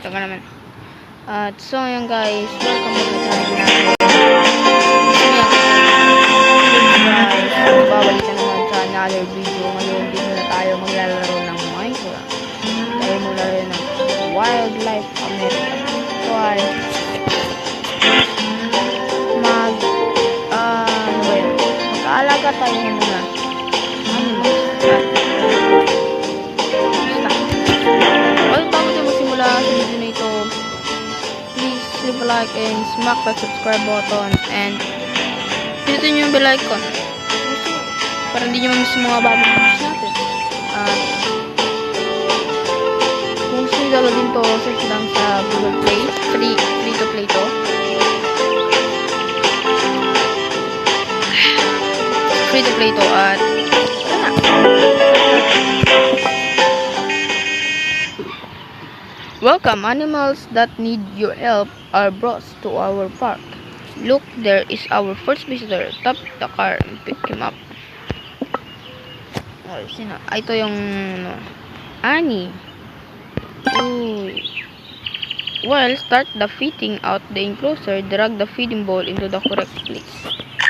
Taga naman. At so yun guys, welcome back sa channel natin. Guys, babalik na naman sa another video. Ngayon dito na tayo maglalaro ng Minecraft. Tayo maglalaro ng Wildlife America. So ay mag-aalaga tayo ng mga animals. Bago tayo magsimula sa video na ito, please leave a like and smack the subscribe button and pindutin nyo yung bell icon para hindi nyo mamiss mga bagong videos natin. Kung gusto nyo downloadin to, search lang sa Google Play. Free to play to. Free to play to at tara na. Welcome. Animals that need your help are brought to our park. Look, there is our first visitor. Tap the car and pick him up. Oh, sino? Ito yung Annie. Uy. Well, start the feeding out the enclosure. Drag the feeding bowl into the correct place.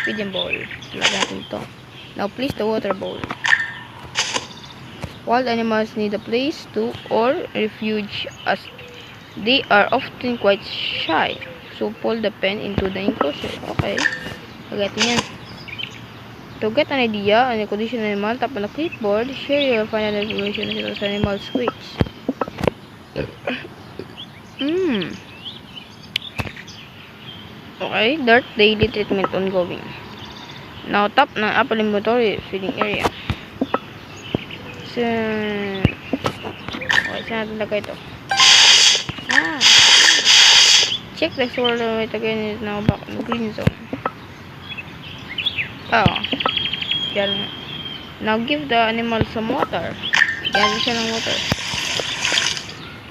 Feeding bowl. Lagyan natin ito. Now place the water bowl. Wild animals need a place to or refuge as they are often quite shy. So pull the pen into the enclosure. Okay. Lagyan yan. To get an idea on the condition of animal, tap on the clipboard. Share your final information as animal squeaks. Okay. Dirt daily treatment ongoing. Now tap ng apple inventory feeding area. So, okay, saan natin lagay ito? Check the swirl right again is now back in the green zone. Yan. Now give the animal some water. Yan siya ng water.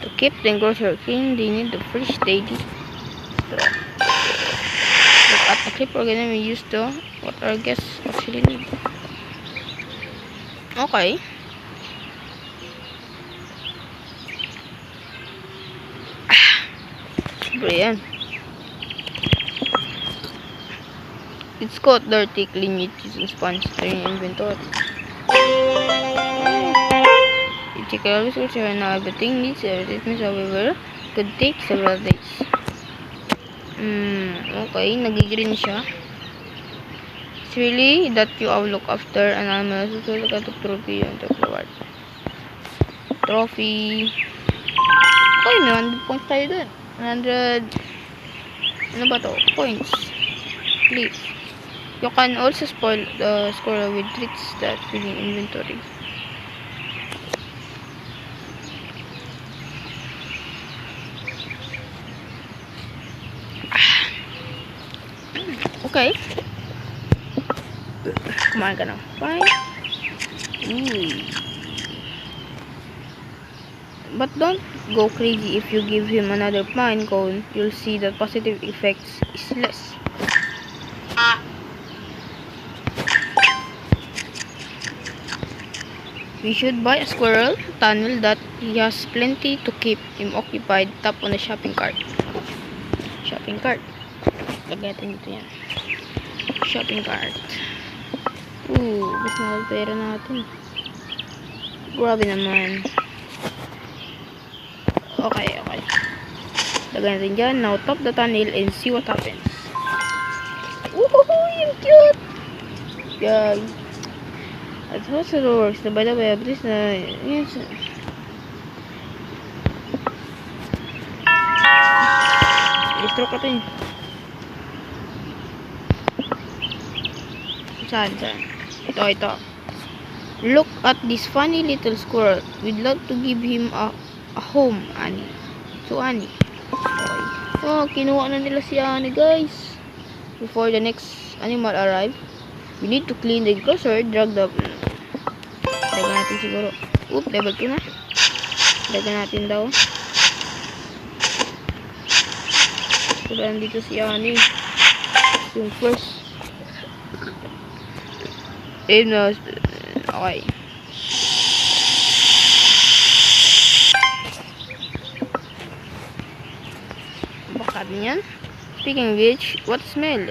To keep the enclosure clean, they need the fresh daily straw. Look at the clip organism we used to what our guests actually need. Okay. Brilliant. It's called dirty, clean it using sponge during inventory. You check all resources and now everything needs treatment, however, could take several days. Okay, nag-green siya. It's really that you all look after an animal. So look at the trophy and the reward. Trophy. Okay, may 100 points tayo dun. 100 ano ba to? Points. Please. You can also spoil the score with treats that filling inventory. Okay. Kumain ka na. Fine. But don't go crazy if you give him another pine cone. You'll see that positive effects is less. We should buy a squirrel tunnel that he has plenty to keep him occupied. Tap on the shopping cart. Shopping cart. Lagyan natin dito yan. Shopping cart. Bus na pera natin. Grabe naman. Okay. Lagyan natin dyan. Now top the tunnel and see what happens. Woohoo! Yung cute! Guys. That's how it works. By the way, this yes. I-stroke ka ito. Saan? Ito. Look at this funny little squirrel. We'd love to give him a home, Annie. So, Annie. Okay. Kinuha na nila si Annie, guys. Before the next animal arrive, we need to clean the enclosure. Drag the... Dagan natin siguro. Level 2 na. Dagan natin daw. So, nandito si Annie. Yung first. Okay. natin yan. Speaking of which, what smell?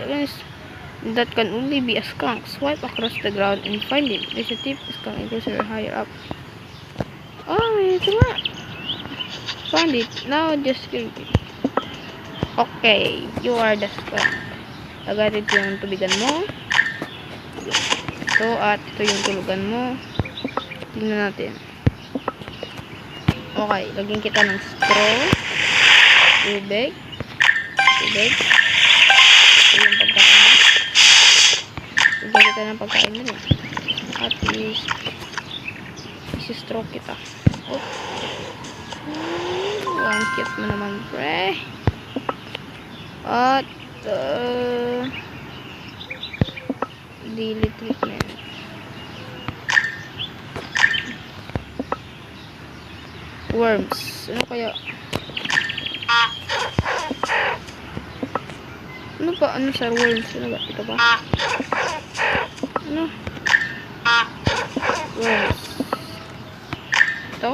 That can only be a skunk. Swipe across the ground and find it. There's a tip. Skunk equals higher up. Oh, ito nga. Found it. Now just kill it. Okay, you are the skunk. Agad ito yung tubigan mo. Ito at ito yung tulugan mo. Tingnan natin. Okay, lagyan kita ng straw. Tubig. Ito yung pagkain mo. Lagyan kita ng pagkain mo rin. At isi-straw kita. Oh. Ang cute mo naman, pre. At daily treatment. Worms. Ano kaya? Ano ba? Ano sa worms? Ano ba? Ito ba? Ano? Worms. Ito?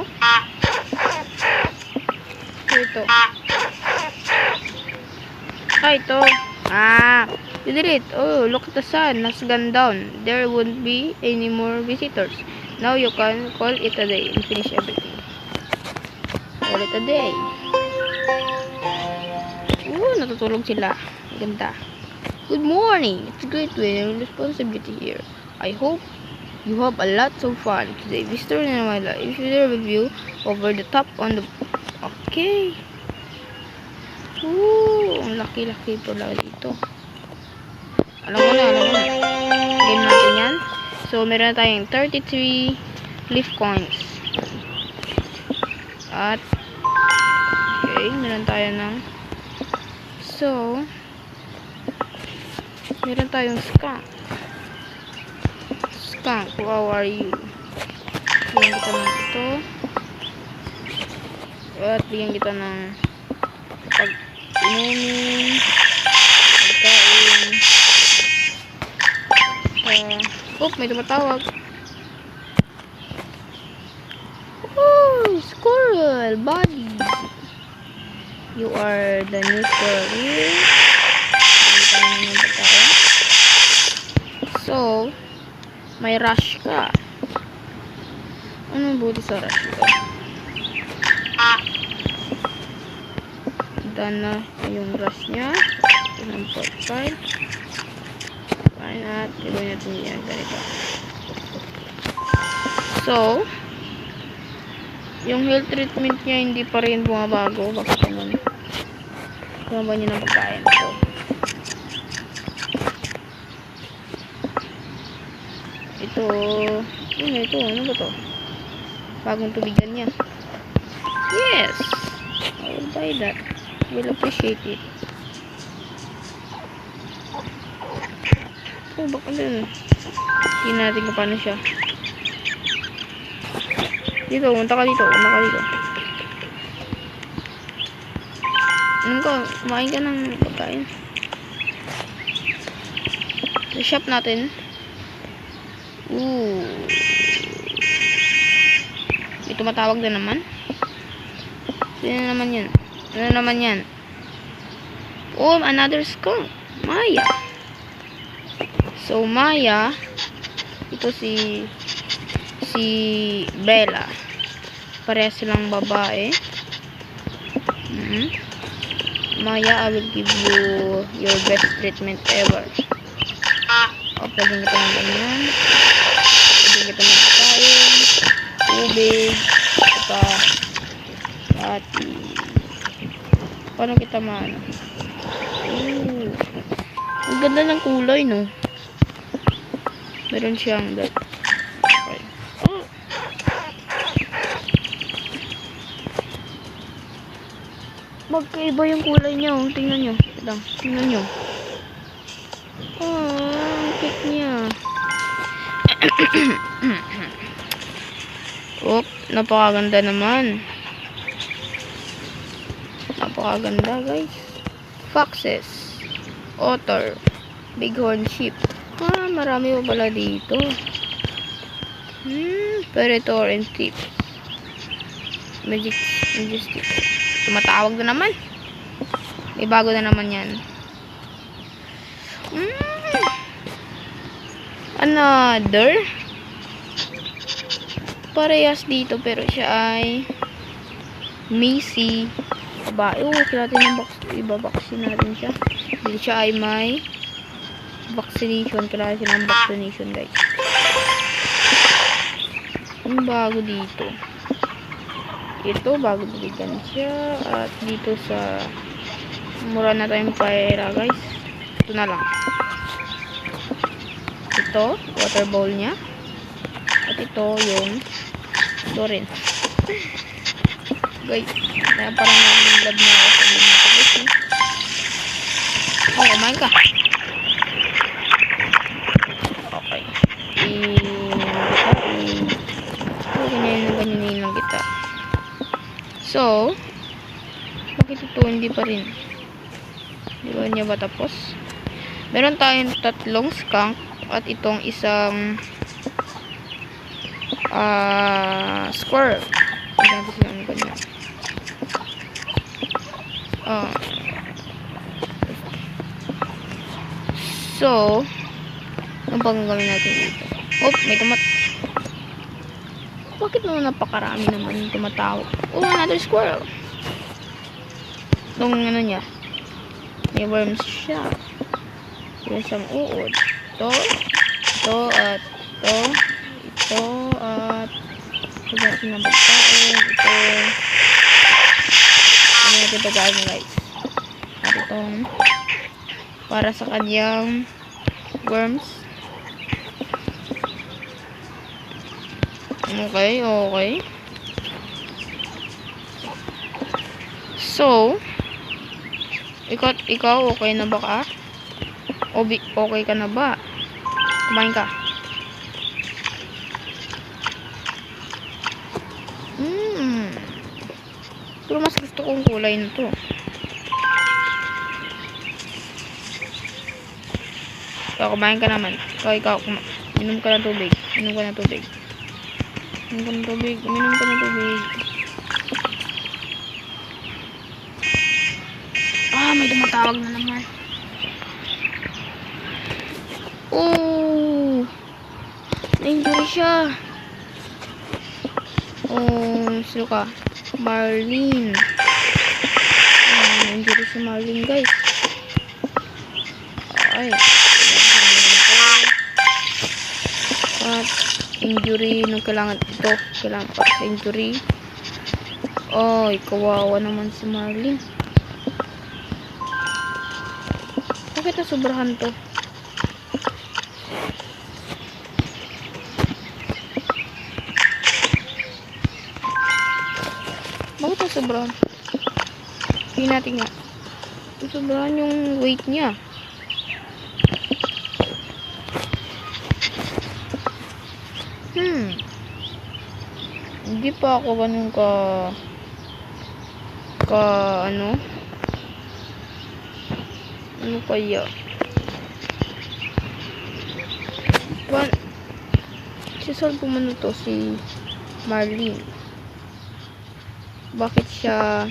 Ito. Ito. You did it. Oh, look at the sun has gone down. There won't be any more visitors. Now you can call it a day and finish everything. Call it a day. Natutulog sila. Ganda. Good morning. It's great to have responsibility here. I hope you have a lot of fun today. Visitor in my life. If you review over the top on the... Okay. Ang laki-laki pala dito. Alam mo na. Game natin yan. So, meron na tayong 33 leaf coins. At, okay, meron tayo ng, so, meron tayong skunk. Skunk, how are you? Bigyan kita ng ito. At bigyan kita ng pag-inumin, pagkain. May tumatawag. Oh, squirrel buddy. You are the new squirrel here. So, may rush ka. Anong buti sa rush ka? Done na yung rush niya. Isang potpile. Fine at gawin natin yan ganito. So, yung health treatment niya hindi pa rin bumabago. Bakit naman? Bumaba niya ng pagkain. So, ito, ano ba to? Bagong tubigan niya. Yes! I will buy that. I will appreciate it. Oh, baka din. Tingnan natin kung paano siya. Dito, unta ka dito. Ano ka? Kumain ka ng pagkain. Sa shop natin. May tumatawag na naman. Sino naman yan? Oh, another skunk. Maya. So, Maya, ito si Bella. Parehas silang babae. Maya, I will give you your best treatment ever. Pwedeng kita ng ganyan. Pwedeng kita ng pagkain. Tubig. Pati. Paano kita maano? Ang ganda ng kulay, no? Meron siyang that. Okay. Magkaiba yung kulay niya, oh. Tingnan nyo. Tingnan nyo. Ang cute niya. Napakaganda naman. Napakaganda, guys. Foxes. Otter. Bighorn sheep. Marami pa pala dito. Predator and thief. Majestic. Tumatawag na naman. May bago na naman yan. Another. Parehas dito, pero siya ay Macy. Babae. Kailangan ng ibabaksin natin siya. Dito siya ay may vaccination. Kailangan siya ng vaccination, guys. Ang bago dito. Ito, bago bigyan siya. At dito sa mura na tayong pera, guys. Ito na lang. Ito, water bowl niya. At ito, yung ito rin. Guys, na parang nalilab na ako sa mga guys. Oh, kumain ka. Okay. Ganyan lang kita. So, bakit ito hindi pa rin? Di ba niya ba tapos? Meron tayong 3 skunk at itong isang squirrel. Tignan ko silang ganyan. So, ano bang gawin natin dito? Oh, may bakit naman napakarami naman yung tumatawag? Oh, another squirrel. Itong ano niya. May worms siya. Yung isang uod. Ito, at ito, at pagkasin ng pagkain. Ito, ano natin pagkain, guys. At itong para sa kanyang worms. Okay. So, ikaw okay na ba ka? Okay ka na ba? Kumain ka. Pero mas gusto kong kulay na to. Ikaw, kumain ka naman. Ikaw, minom ka ng tubig. Minom ka ng tubig. May dumatawag na naman. Oh! Na-injury siya. Oh, sino ka? Marlene. Na-injury si Marlene, guys. Ay. At injury nung kailangan pa sa injury. Ay, kawawa naman si Marlene. Bakit sobrahan to? Bakit sobrahan? Hindi natin nga. Sobrahan yung weight niya. Hindi pa ako ganun ano kaya si-solve po man ito si Marlene. Bakit siya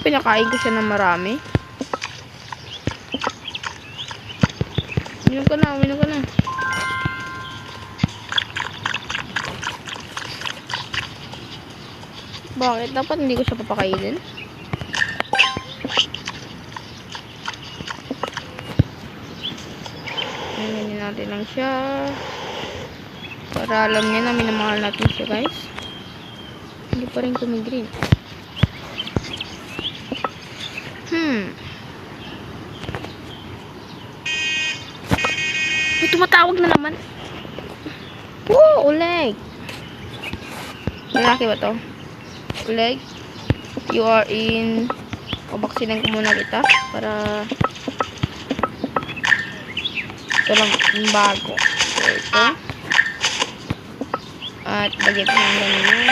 pinakain ko siya ng marami? Uminom ka na. Bakit? Dapat hindi ko siya papakainin. Ganyan natin lang siya. Para alam niya na minamahal natin siya, guys. Hindi pa rin kumigreen. May tumatawag na naman. Uleg. Malaki ba to? Uleg. You are in. Pabaksinan ko muna kita. Para ito lang yung bago. So, ito. At bagay ko ng ganyan.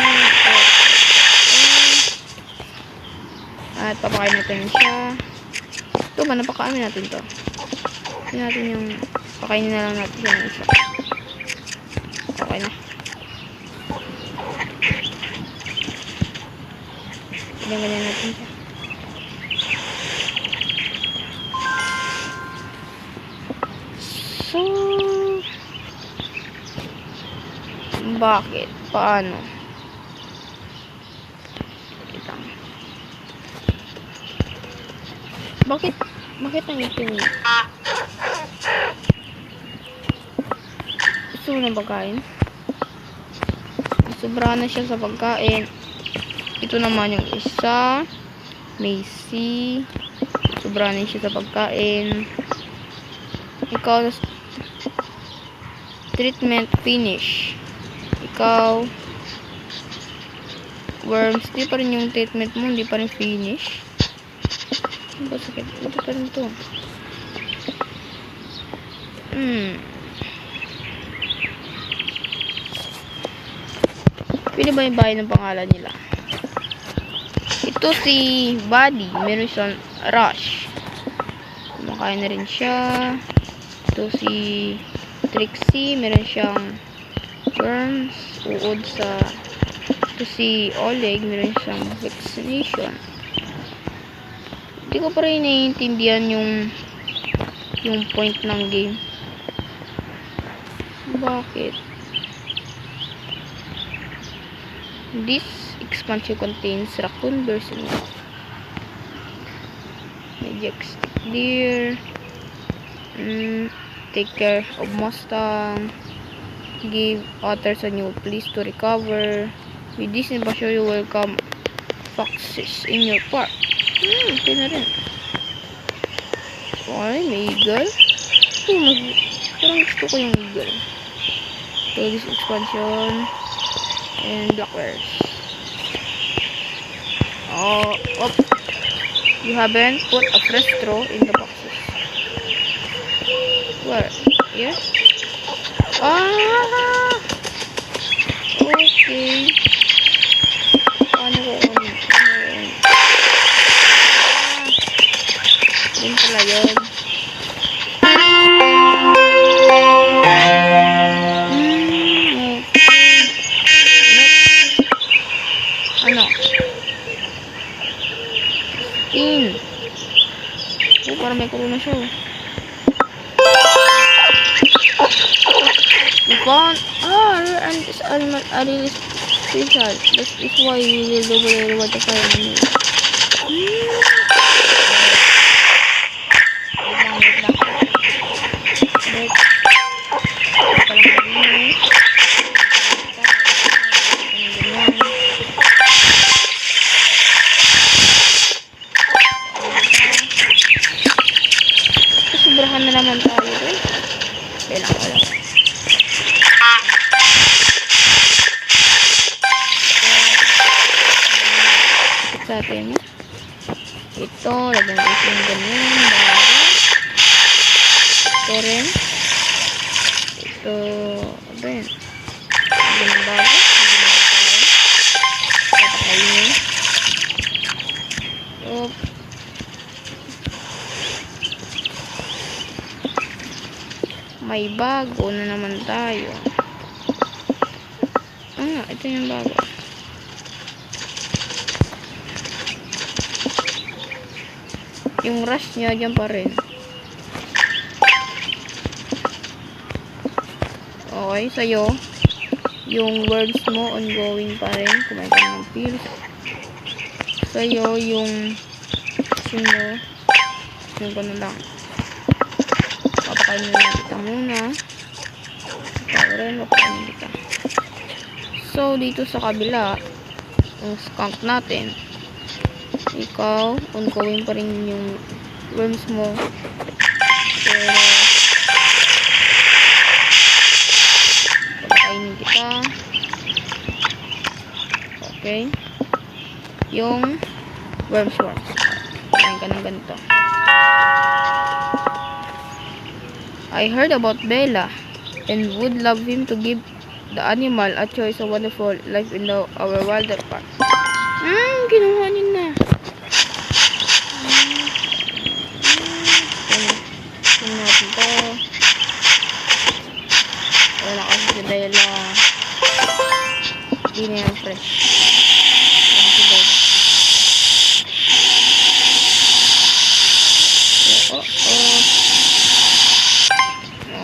At papakain natin siya. Ito ba? Napakain natin to. Hindi natin yung pakainin na lang natin siya ng isa. Okay na. Ganyan natin siya. Bakit? Paano? Kita. Bakit? Bakit ang itim? Gusto mo ng pagkain? Sobra na siya sa pagkain. Ito naman yung isa. Macy. Sobra na siya sa pagkain. Ikaw, treatment finish. Ikaw, worms, di pa rin yung treatment mo, hindi pa rin finish. Ano ba sakit? Ito pa rin to. Pwede ba yung bahay ng pangalan nila? Ito si Buddy, meron siyang rush. Kumakain na rin siya. Ito si Trixie, meron siyang worms, uod sa. Ito si Oleg, meron siyang vaccination. Hindi ko pa rin naiintindihan yung point ng game. Bakit? This expansion contains raccoon version. Magic deer. Take care of Mustang. Give otters a new place to recover. With this invasion, you welcome foxes in your park. Okay na rin. Okay, may eagle. Parang gusto ko yung eagle. So, this expansion. And black bears. Oh, op. You haven't put a fresh straw in the boxes. Where? Here? Ah! Okay. Paano ko unin? Yun pala yun. Ano? In. Oh, parang may corona siya. We found and this animal are really special. That is why we will double the reward to find you. Sobrahan na naman tayo doon. Kailangan ko lang. Sa atin. Ito, lagyan ko yung ganyan. Bago. Ito rin. Ito, ano yun? Ganyan bago. Papakainin. Oop. May bago na naman tayo. Ito yung bago. Yung rush niya dyan pa rin. Okay, sa'yo. Yung words mo ongoing pa rin. Kumain ka ng pills. Sa'yo, yung mo. Yung ko na lang. Papakainin na kita muna. Ikaw rin, papakainin kita. So, dito sa kabila, yung skunk natin, ikaw, ongoing pa rin yung worms mo. Pero, papakainin kita. Okay. Yung worms. Kain ka ng ganito. I heard about Bella and would love him to give the animal a choice of wonderful life in our wilder park. Kinuha niya na. Tingnan natin to. Wala kasi si Bella. Hindi na yan fresh. Wala si Bella.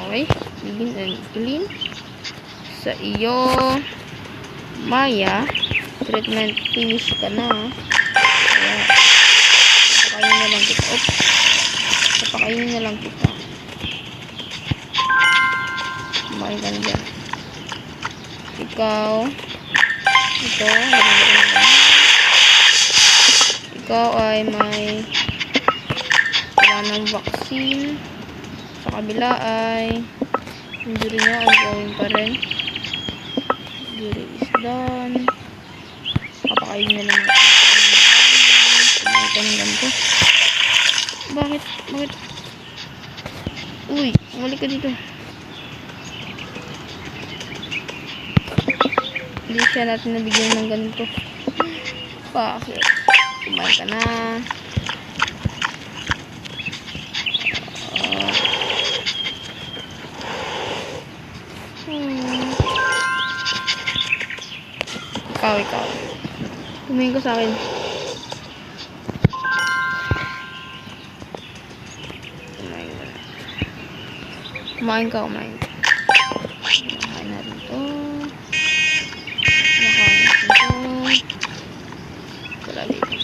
Okay. Begin and clean. Sa iyo. Maya, treatment finish ka na. Kaya, papakainin na lang kita. Oops. Papakainin na lang kita. Kumain ka na dyan. Ikaw, ito, ikaw ay may wala ng vaccine. Sa kabila ay injury niya ongoing pa rin. Injury is done. Papakain niya lang natin. Kumain ng ganito. Bakit? Uy, umalik ka dito. Hindi siya natin nabigyan ng ganito. Bakit? Kumain ka na. Ikaw. Tumingin ka sa akin. Kumain ka. Kumain natin to. Nakain natin to. Wala dito.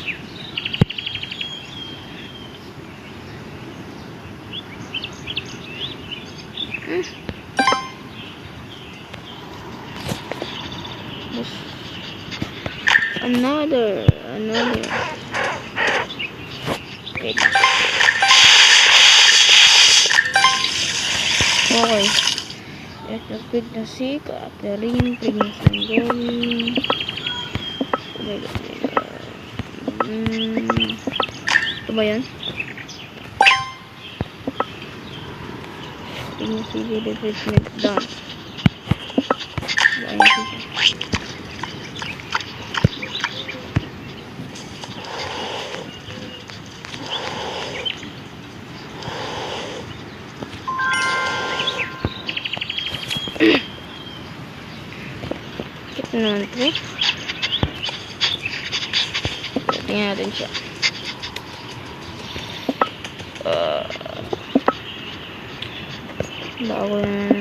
Another. Wait lang. Okay. Ito, pregnancy, Catherine, pregnancy ongoing. Oh my God. Ito ba yan? Pregnancy, baby, treatment done. Ayan siya. Ito naman po. Tingnan natin siya. Bago na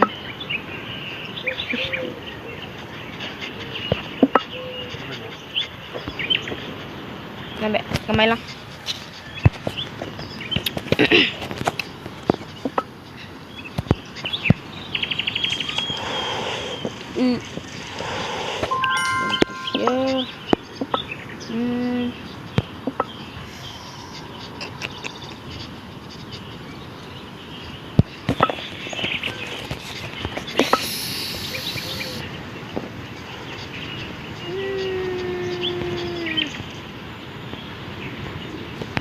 50. Nabe, kamay lang. Yeah.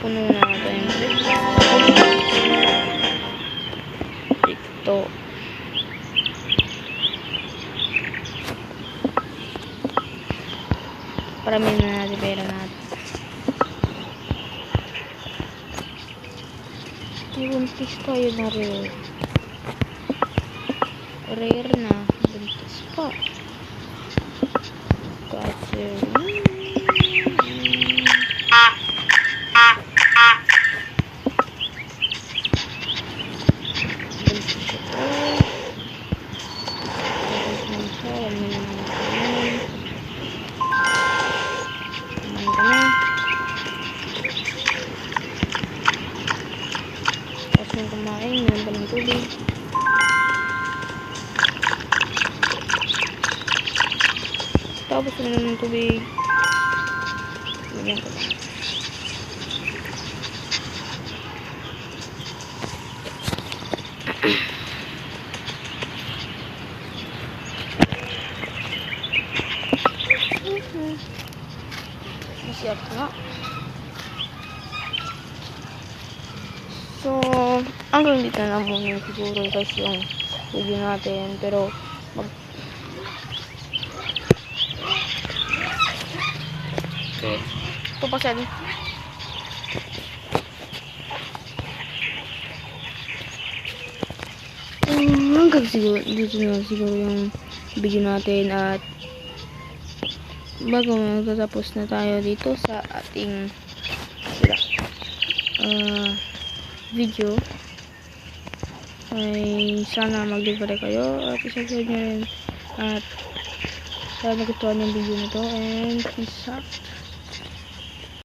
Puno na natin ito. Paramin na natin pera natin. May buntis tayo na rin. Rare na. Buntis pa. Kasi kumain, meron pa ng tubig. Tapos na ng tubig. Lagyan ko lang. Masiyap nga. So, hanggang dito na muna siguro guys yung video natin. Pero, okay. Pupasan. Hanggang siguro, dito na siguro yung video natin. At, bago magtatapos na tayo dito sa ating video, ay sana mag-libre kayo at isubscribe nyo rin at Sana nagustuhan yung video na to and peace out.